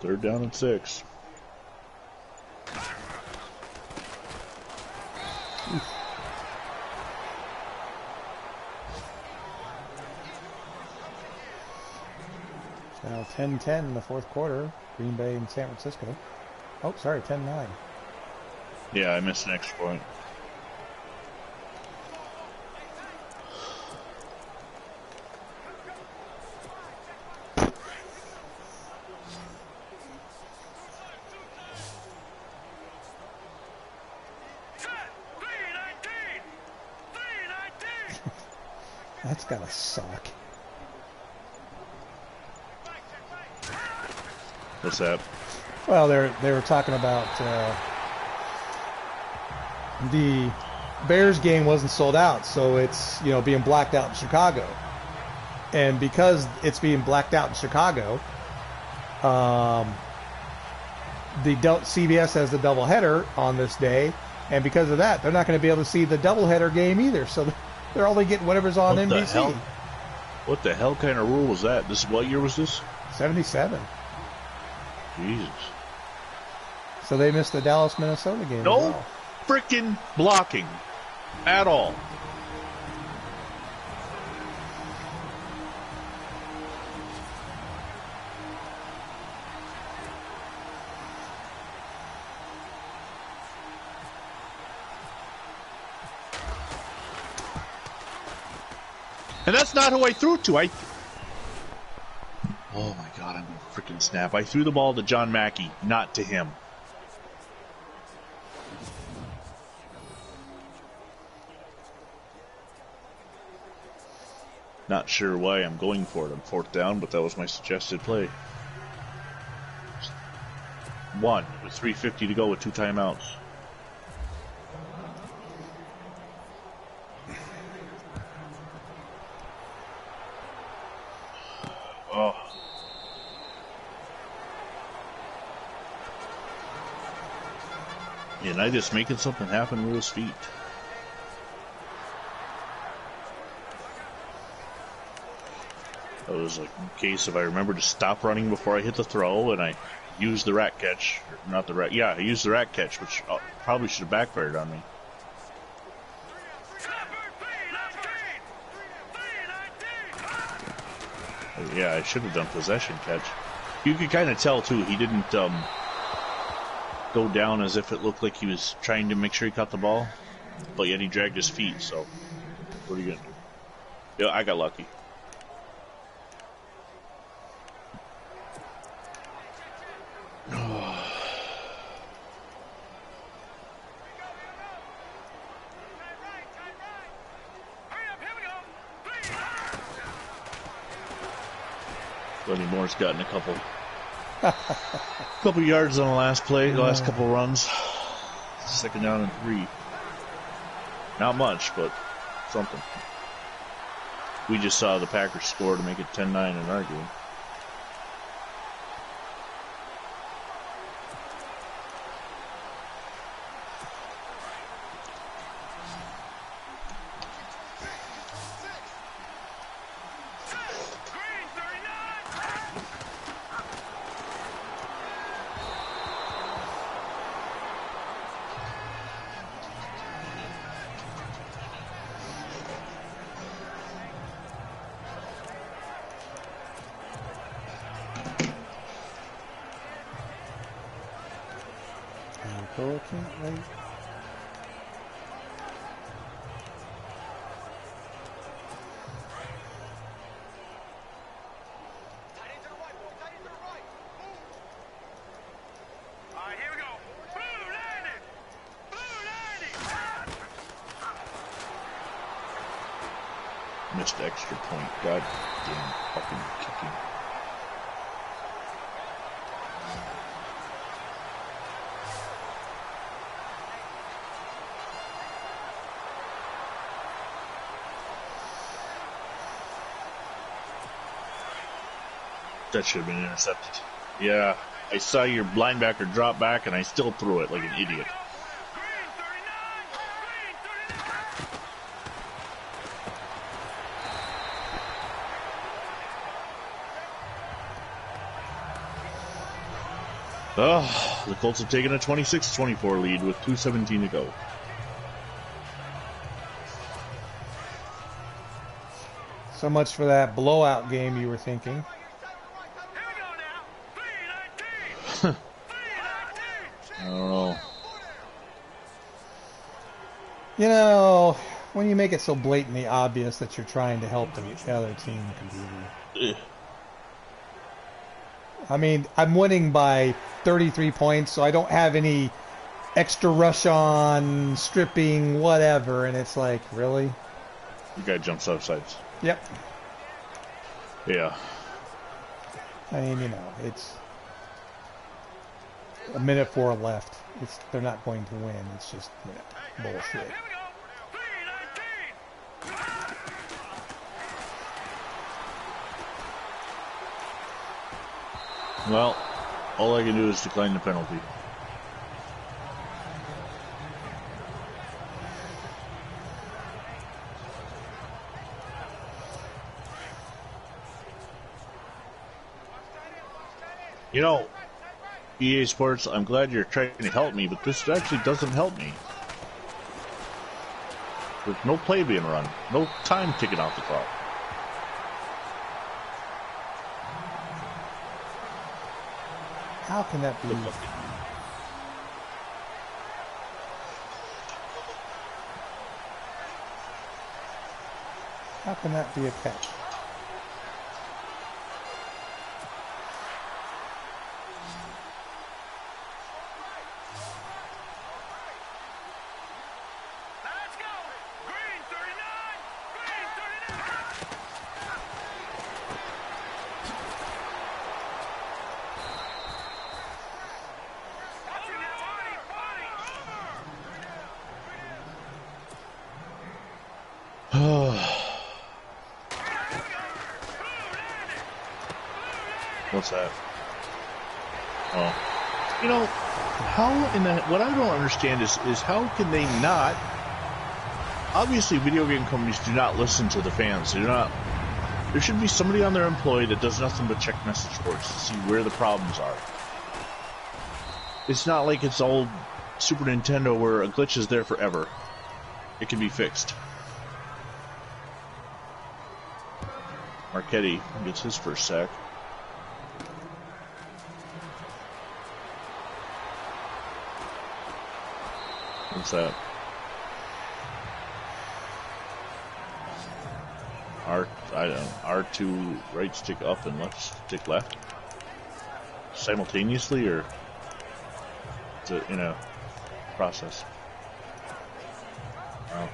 Third down and 6. Now 10-10 in the fourth quarter. Green Bay and San Francisco. Oh, sorry, 10-9. Yeah, I missed an extra point. That's gotta suck. What's that? Well, they were talking about the Bears game wasn't sold out, so it's being blacked out in Chicago, and because it's being blacked out in Chicago, CBS has the doubleheader on this day, and because of that, they're not going to be able to see the doubleheader game either. So they're only getting whatever's on what NBC. The hell? What the hell kind of rule was that? What year was this? 77. Jesus. So they missed the Dallas Minnesota game. No as well. freaking blocking at all. And that's not who I threw it to. Oh my God, I'm gonna freaking snap. I threw the ball to John Mackey, not to him. Not sure why I'm going for it on fourth down, but that was my suggested play. 1 with 3:50 to go with 2 timeouts. Oh. And I just making something happen with his feet. That was a case of I remember to stop running before I hit the throw, and I used the rat catch. Not the rat. Yeah, I used the rat catch, which probably should have backfired on me. Yeah, I should have done possession catch. You could kind of tell, too, he didn't go down as if it looked like he was trying to make sure he caught the ball, but yet he dragged his feet, so what are you going to do? Yeah, I got lucky. Lenny Moore's gotten a couple yards on the last play, the last couple runs. 2nd down and 3. Not much, but something. We just saw the Packers score to make it 10-9 in our game. Missed extra point. God damn fucking kicking. That should have been intercepted. Yeah, I saw your linebacker drop back and I still threw it like an idiot. Oh, the Colts have taken a 26-24 lead with 2:17 to go. So much for that blowout game you were thinking. I don't know. You know, when you make it so blatantly obvious that you're trying to help the other team completely. I mean, I'm winning by 33 points, so I don't have any extra rush on, stripping, whatever, and it's like, really? The guy jumps off sides. Yep. Yeah. I mean, you know, it's a minute 4 left. They're not going to win. It's just, you know, bullshit. Well, All I can do is decline the penalty. You know, EA Sports, I'm glad you're trying to help me, but this actually doesn't help me. There's no play being run. No time ticking off the clock. How can that be? How can that be a catch? What's that? Oh. You know, how in the... What I don't understand is how can they not... Obviously, video game companies do not listen to the fans. They do not... There should be somebody on their employee that does nothing but check message boards to see where the problems are. It's not like it's old Super Nintendo where a glitch is there forever. It can be fixed. Marchetti gets his first sack. What's that? I don't know. R2 right stick up and left stick left? Simultaneously, or is it in a process? Oh.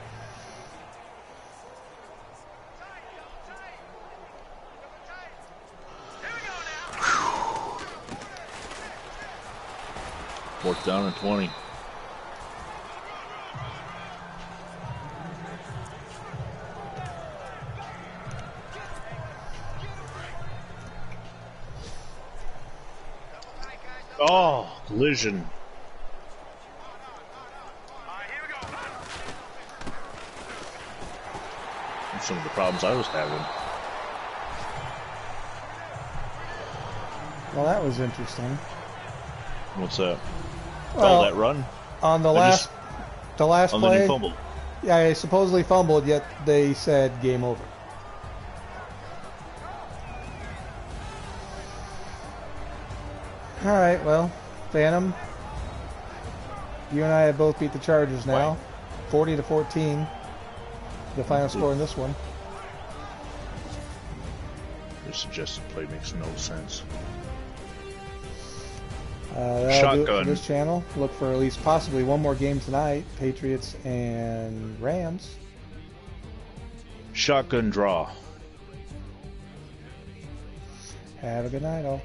Fourth down and 20. Oh, collision. That's some of the problems I was having. Well, that was interesting. What's that? Well, that run? On the last And then play, he fumbled. yeah, he supposedly fumbled, yet they said game over. All right, well, Phantom, you and I have both beat the Chargers now, 40-14. The final score in this one. Your suggested play makes no sense. That'll do it Shotgun. for this channel. Look for at least possibly one more game tonight, Patriots and Rams. Shotgun draw. Have a good night, all.